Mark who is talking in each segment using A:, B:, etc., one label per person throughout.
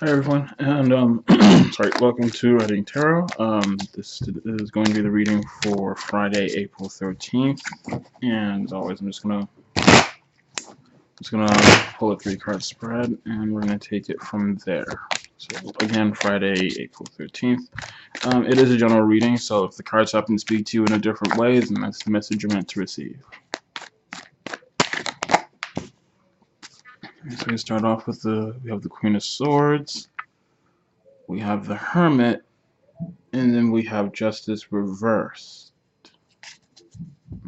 A: Hi everyone, and sorry, welcome to Reading Tarot. This is going to be the reading for Friday, April 13th, and as always, I'm just gonna pull a 3-card spread, and we're gonna take it from there. So again, Friday, April 13th. It is a general reading, so if the cards happen to speak to you in a different way, then that's the message you're meant to receive. So we start off with we have the Queen of Swords, we have the Hermit, and then we have Justice reversed.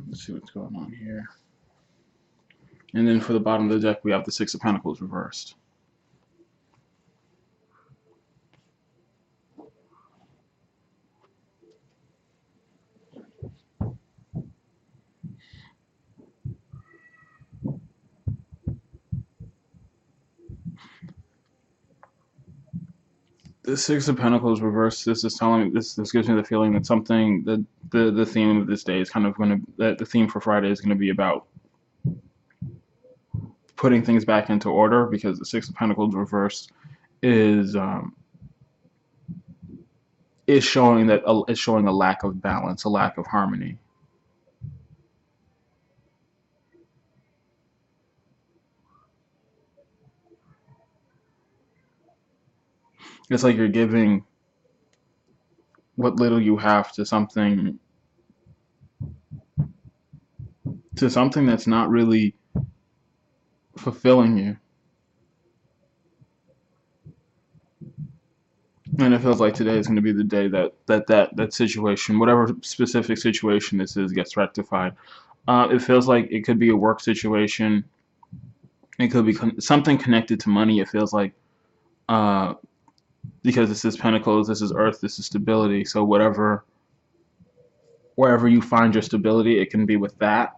A: Let's see what's going on here. And then for the bottom of the deck, we have the Six of Pentacles reversed. The Six of Pentacles reversed. This gives me the feeling that something that the theme of this day is kind of going to that the theme for Friday is going to be about putting things back into order, because the Six of Pentacles reversed is showing that is showing a lack of balance, a lack of harmony. It's like you're giving what little you have to something that's not really fulfilling you. And it feels like today is going to be the day that situation, whatever specific situation this is, gets rectified. It feels like it could be a work situation. It could be something connected to money. It feels like uh, because this is Pentacles, this is Earth, this is stability. So wherever you find your stability, it can be with that.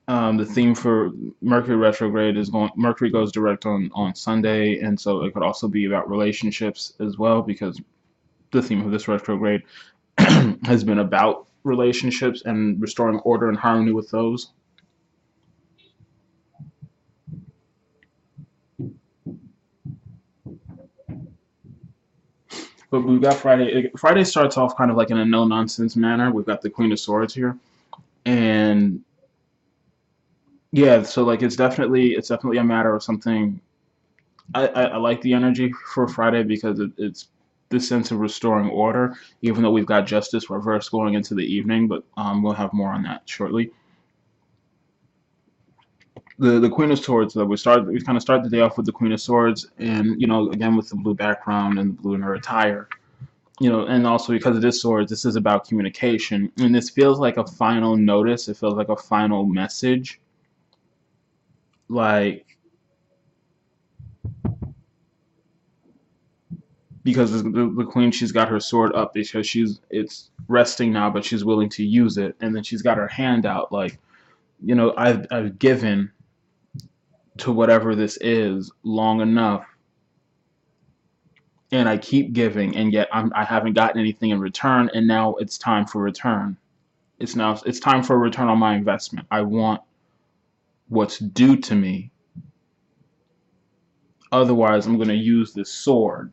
A: The theme for Mercury retrograde is Mercury goes direct on Sunday, and so it could also be about relationships as well, because the theme of this retrograde has been about relationships and restoring order and harmony with those. But we've got Friday. Friday starts off kind of like in a no nonsense manner. We've got the Queen of Swords here, and yeah, so like it's definitely a matter of something. I like the energy for Friday because it's this sense of restoring order. Even though we've got Justice reverse going into the evening, but we'll have more on that shortly. The Queen of Swords. We kind of start the day off with the Queen of Swords, and again with the blue background and the blue in her attire. And also because it is swords, this is about communication, and this feels like a final notice. It feels like a final message, like because the queen, she's got her sword up because it's resting now, but she's willing to use it, and then she's got her hand out, like I've given to whatever this is long enough, and I keep giving, and yet I haven't gotten anything in return, and now it's time for return. It's time for a return on my investment. I want what's due to me. Otherwise, I'm going to use this sword.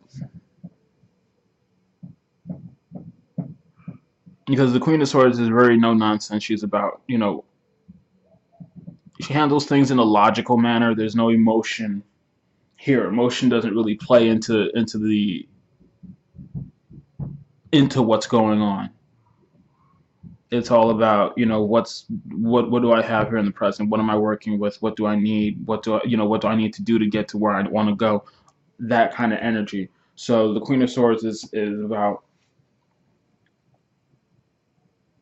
A: Because the Queen of Swords is very no nonsense. She's about, she handles things in a logical manner. There's no emotion here. Emotion doesn't really play into what's going on. It's all about, what do I have here in the present? What am I working with? What do I need? What do I need to do to get to where I want to go? That kind of energy. So the Queen of Swords is about,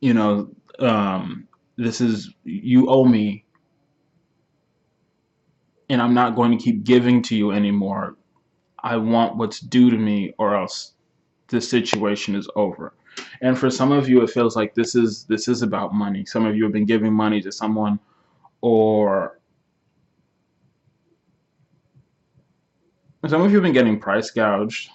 A: you know, this is, you owe me, and I'm not going to keep giving to you anymore. I want what's due to me, or else this situation is over. And for some of you, it feels like this is about money. Some of you have been giving money to someone, or some of you have been getting price gouged.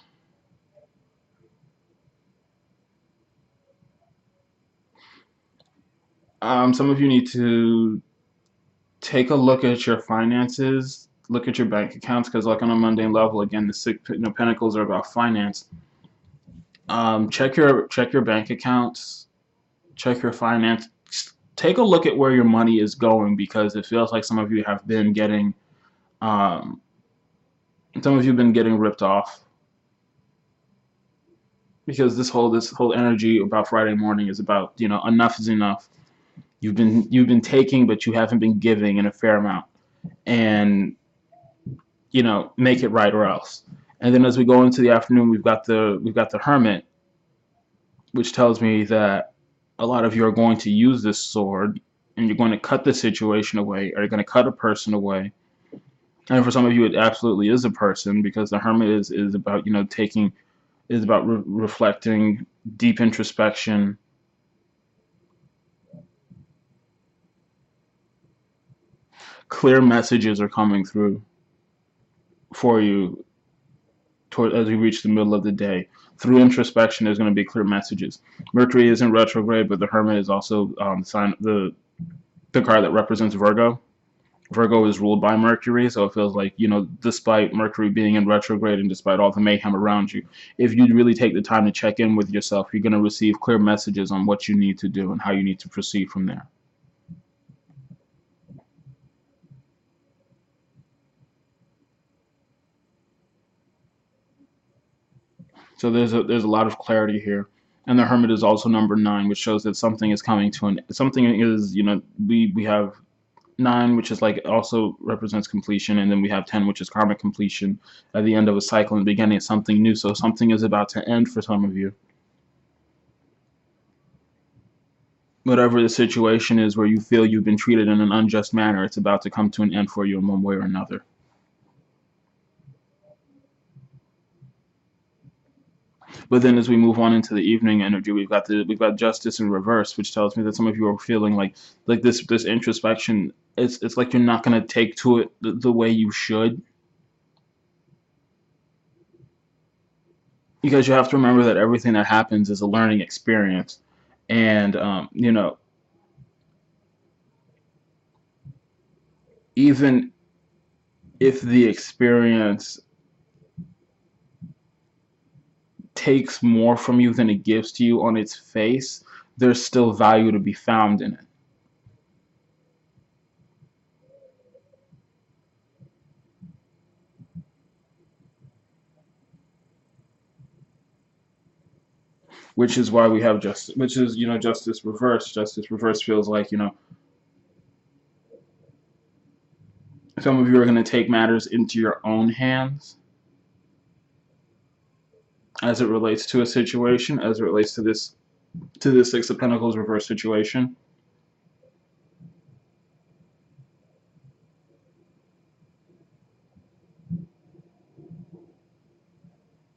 A: Some of you need to take a look at your finances. look at your bank accounts, because like on a mundane level, again, the six, pentacles are about finance. Check your bank accounts, check your finance. Take a look at where your money is going, because it feels like some of you have been getting, um, some of you have been getting ripped off, because this whole energy about Friday morning is about, enough is enough. You've been taking, but you haven't been giving in a fair amount, and make it right or else. And then as we go into the afternoon, we've got the Hermit, which tells me that a lot of you are going to use this sword, and you're going to cut the situation away, or you're going to cut a person away. And for some of you, it absolutely is a person, because the Hermit is about, taking, is about reflecting, deep introspection. Clear messages are coming through for you as we reach the middle of the day. Through introspection, there's going to be clear messages. Mercury is in retrograde, but the Hermit is also the card that represents Virgo. Virgo is ruled by Mercury, so it feels like, despite Mercury being in retrograde and despite all the mayhem around you, if you really take the time to check in with yourself, you're going to receive clear messages on what you need to do and how you need to proceed from there. So there's a lot of clarity here. And the Hermit is also number 9, which shows that something is coming to an something is, we have 9, which is like also represents completion, and then we have 10, which is karmic completion at the end of a cycle and the beginning of something new. So something is about to end for some of you. Whatever the situation is where you feel you've been treated in an unjust manner, it's about to come to an end for you in one way or another. But then as we move on into the evening energy, we've got Justice in reverse, which tells me that some of you are feeling like this introspection. It's like you're not going to take to it the way you should, because you have to remember that everything that happens is a learning experience, and even if the experience takes more from you than it gives to you on its face, there's still value to be found in it. Which is why we have justice, which is, justice reverse. Justice reverse feels like, some of you are going to take matters into your own hands as it relates to a situation, as it relates to this Six of Pentacles reverse situation.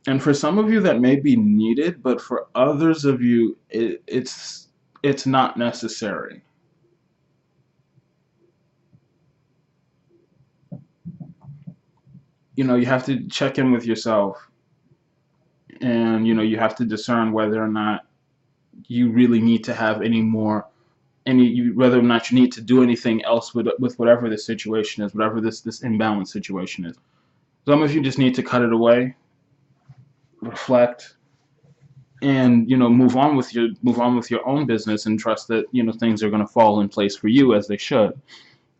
A: And for some of you that may be needed, but for others of you, it's not necessary. You have to check in with yourself, and you have to discern whether or not you really need to have whether or not you need to do anything else with whatever this situation is, whatever this imbalanced situation is. Some of you just need to cut it away, reflect, and move on with your own business, and trust that things are going to fall in place for you as they should.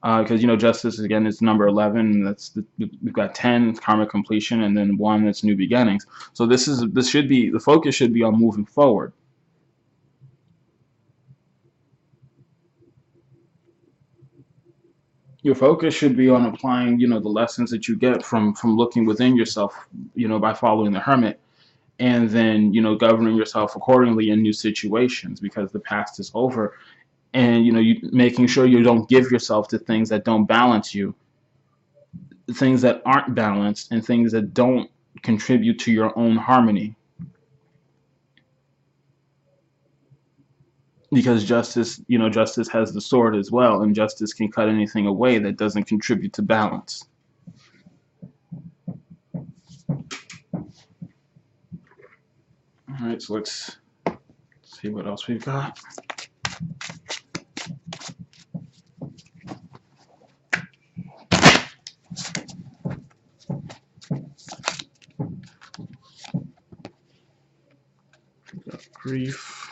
A: Because justice again is number 11, and we've got 10 karmic completion, and then 1 that's new beginnings. So this should be the focus, should be on moving forward. Your focus should be on applying the lessons that you get from looking within yourself, by following the Hermit, and then governing yourself accordingly in new situations, because the past is over, and you making sure you don't give yourself to things that don't balance you, things that aren't balanced, and things that don't contribute to your own harmony. Because justice has the sword as well, and justice can cut anything away that doesn't contribute to balance. All right, so let's see what else we've got. Grief.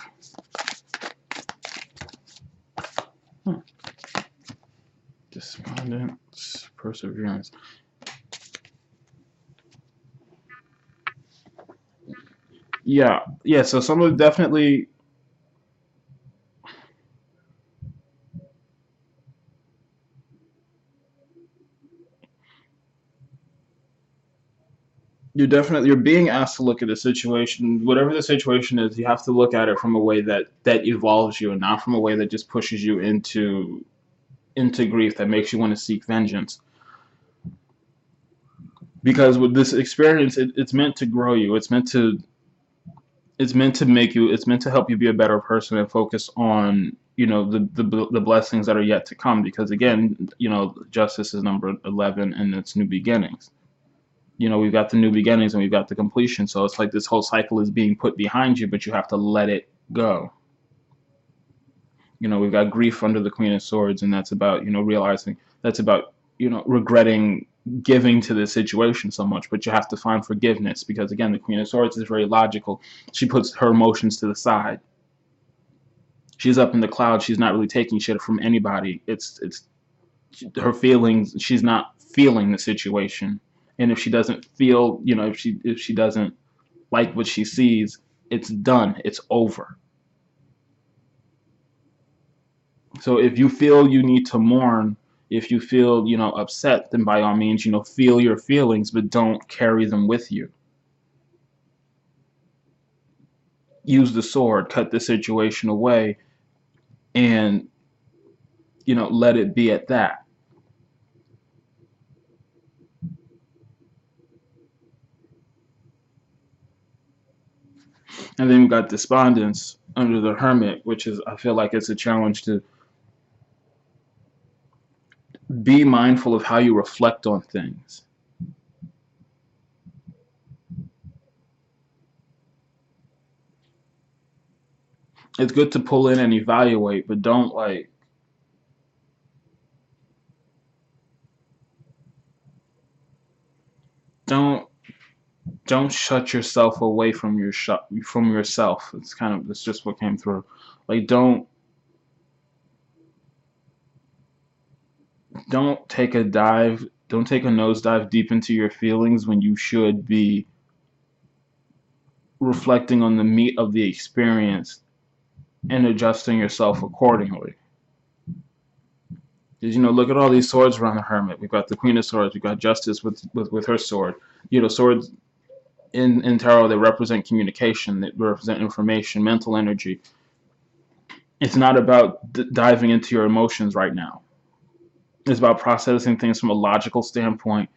A: Huh. Despondence. Perseverance. Yeah. So someone definitely you're being asked to look at the situation, whatever the situation is. You have to look at it from a way that evolves you, and not from a way that just pushes you into grief, that makes you want to seek vengeance. Because with this experience, it's meant to grow you. It's meant to make you. It's meant to help you be a better person and focus on the blessings that are yet to come. Because again, justice is number 11, and it's new beginnings. We've got the new beginnings and we've got the completion. So it's like this whole cycle is being put behind you, but you have to let it go. We've got grief under the Queen of Swords, and that's about realizing, that's about regretting giving to the situation so much. But you have to find forgiveness, because again, the Queen of Swords is very logical. She puts her emotions to the side. She's up in the clouds. She's not really taking shit from anybody. It's her feelings. She's not feeling the situation. And if she doesn't feel, if she doesn't like what she sees, it's done. It's over. So if you feel you need to mourn, if you feel, upset, then by all means, feel your feelings, but don't carry them with you. Use the sword, cut the situation away, and, let it be at that. And then we've got despondence under the Hermit, which is, I feel like it's a challenge to be mindful of how you reflect on things. It's good to pull in and evaluate, but don't don't shut yourself away from yourself. It's just what came through. Like don't take a dive, don't take a nosedive deep into your feelings when you should be reflecting on the meat of the experience and adjusting yourself accordingly. Because look at all these swords around the Hermit. We've got the Queen of Swords. We've got Justice with her sword. Swords in tarot, they represent communication. They represent information, mental energy. It's not about diving into your emotions right now. It's about processing things from a logical standpoint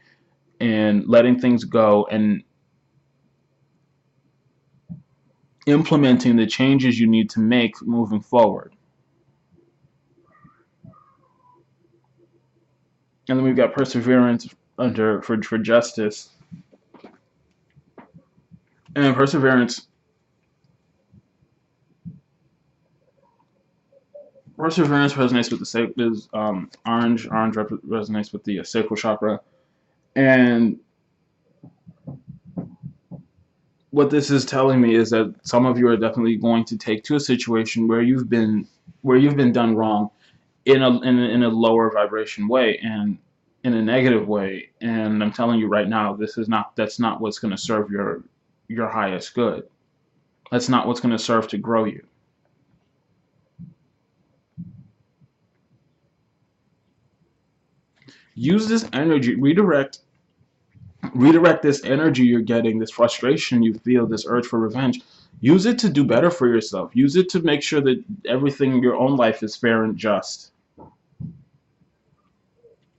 A: and letting things go and implementing the changes you need to make moving forward. And then we've got Perseverance under for Justice. And Perseverance resonates with the is orange. Orange resonates with the sacral chakra, and what this is telling me is that some of you are definitely going to take to a situation where you've been done wrong in a lower vibration way and in a negative way. And I'm telling you right now, that's not what's going to serve your highest good. That's not what's going to serve to grow you. Use this energy, redirect this energy you're getting, this frustration you feel, this urge for revenge. Use it to do better for yourself. Use it to make sure that everything in your own life is fair and just.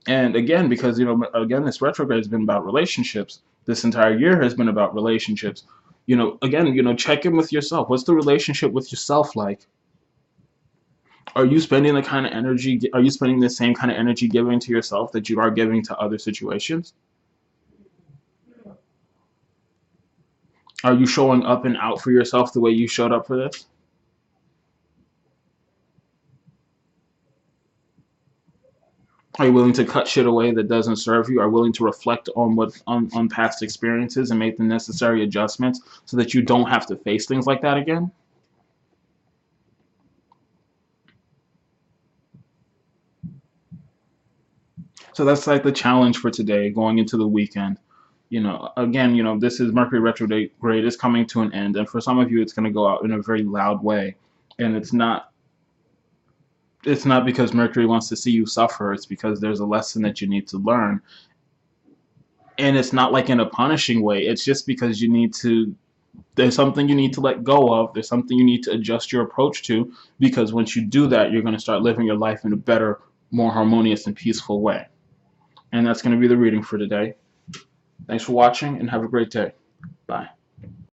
A: And again, because again, this retrograde has been about relationships. This entire year has been about relationships. Again, check in with yourself. What's the relationship with yourself like? Are you spending the kind of energy? Are you spending the same kind of energy giving to yourself that you are giving to other situations? Are you showing up and out for yourself the way you showed up for this? Are you willing to cut shit away that doesn't serve you? Are you willing to reflect on past experiences and make the necessary adjustments so that you don't have to face things like that again? So that's like the challenge for today, going into the weekend. Again, this is Mercury retrograde is coming to an end, and for some of you, it's going to go out in a very loud way, and it's not because Mercury wants to see you suffer. It's because there's a lesson that you need to learn, and it's not like in a punishing way. It's just because there's something you need to let go of. There's something you need to adjust your approach to, because once you do that, you're going to start living your life in a better, more harmonious and peaceful way. And that's going to be the reading for today. Thanks for watching and have a great day. Bye.